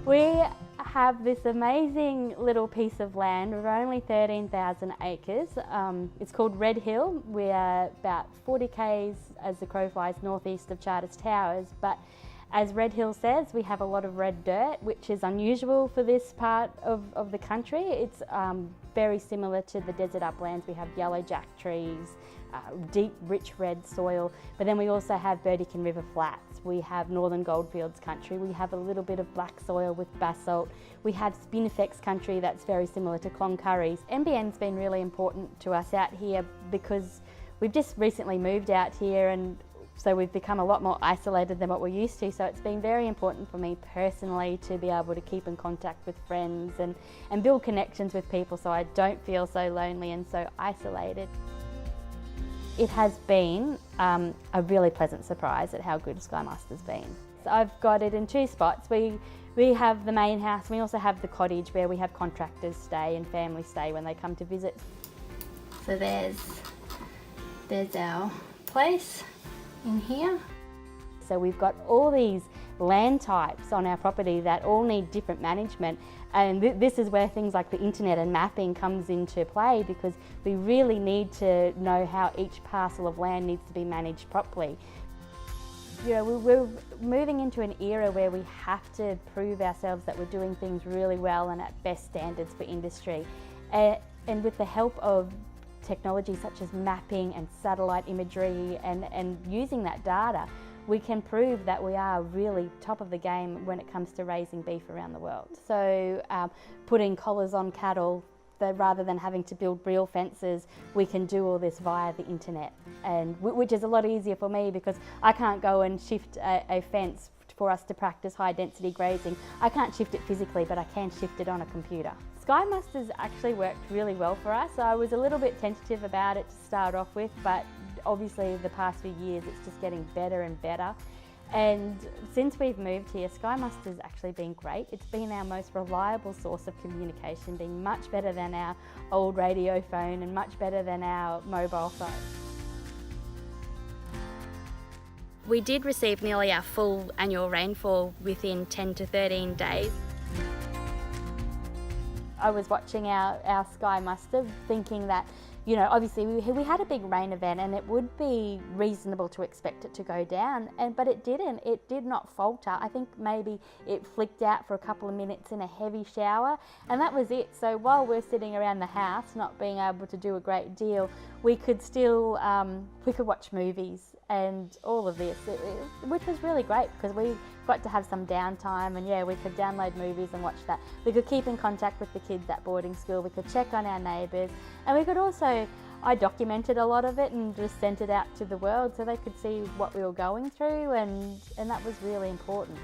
We have this amazing little piece of land. We're only 13,000 acres. It's called Red Hill. We are about 40 k's as the crow flies northeast of Charters Towers, but as Red Hill says, we have a lot of red dirt, which is unusual for this part of the country. It's very similar to the desert uplands. We have yellow jack trees, deep, rich red soil, but then we also have Burdekin River flats. We have northern goldfields country. We have a little bit of black soil with basalt. We have spinifex country that's very similar to Cloncurries. NBN's been really important to us out here because we've just recently moved out here, and so we've become a lot more isolated than what we're used to. So it's been very important for me personally to be able to keep in contact with friends and build connections with people so I don't feel so lonely and so isolated. It has been a really pleasant surprise at how good Sky Master's been. So I've got it in two spots. We have the main house, we also have the cottage where we have contractors stay and family stay when they come to visit. So there's our place in here. So we've got all these land types on our property that all need different management, and this is where things like the internet and mapping comes into play, because we really need to know how each parcel of land needs to be managed properly. You know, we're moving into an era where we have to prove ourselves that we're doing things really well and at best standards for industry, and with the help of technology such as mapping and satellite imagery and using that data, we can prove that we are really top of the game when it comes to raising beef around the world. So putting collars on cattle, rather than having to build real fences, we can do all this via the internet, and which is a lot easier for me because I can't go and shift a fence for us to practice high density grazing. I can't shift it physically, but I can shift it on a computer. Sky Master's actually worked really well for us. I was a little bit tentative about it to start off with, but obviously the past few years it's just getting better and better. And since we've moved here, Sky Master's actually been great. It's been our most reliable source of communication, being much better than our old radio phone and much better than our mobile phone. We did receive nearly our full annual rainfall within 10 to 13 days. I was watching our Sky Master thinking that, you know, obviously we had a big rain event and it would be reasonable to expect it to go down, but it didn't. It did not falter. I think maybe it flicked out for a couple of minutes in a heavy shower, and that was it. So while we're sitting around the house not being able to do a great deal, we could still we could watch movies and all of this, which was really great because we got to have some downtime, and yeah, we could download movies and watch that. We could keep in contact with the kids at boarding school, we could check on our neighbours, and we could also, I documented a lot of it and just sent it out to the world so they could see what we were going through, and that was really important.